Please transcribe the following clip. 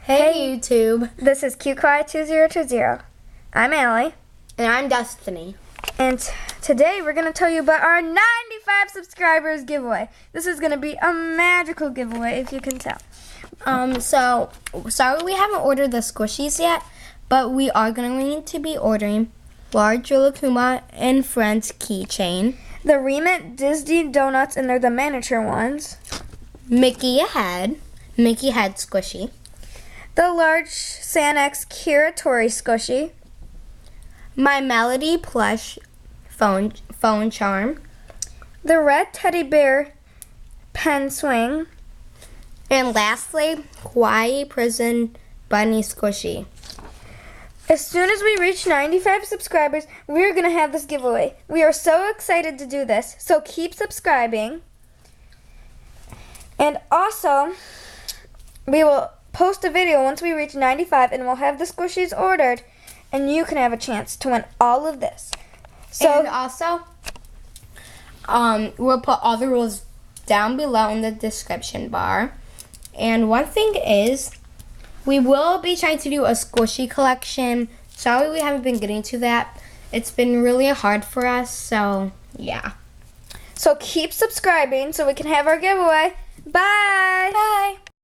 Hey YouTube. This is QQI2020. I'm Allie. And I'm Destiny. And today we're going to tell you about our 95 subscribers giveaway. This is going to be a magical giveaway, if you can tell. So sorry we haven't ordered the squishies yet, but we are going to be ordering large Rilakkuma and Friends keychain, The Remit Disney donuts, and they're the miniature ones. Mickey head squishy, The large Sanex Kira Tori squishy. My Melody plush phone charm, The red teddy bear pen swing. and lastly, Hawaii Prison bunny squishy. As soon as we reach 95 subscribers, we're going to have this giveaway. We are so excited to do this, so keep subscribing. And also, we will post a video once we reach 95, and we'll have the squishies ordered, and you can have a chance to win all of this. And also, we'll put all the rules down below in the description bar. And one thing is, we will be trying to do a squishy collection. Sorry we haven't been getting to that. It's been really hard for us, so yeah. So keep subscribing so we can have our giveaway. Bye! Bye!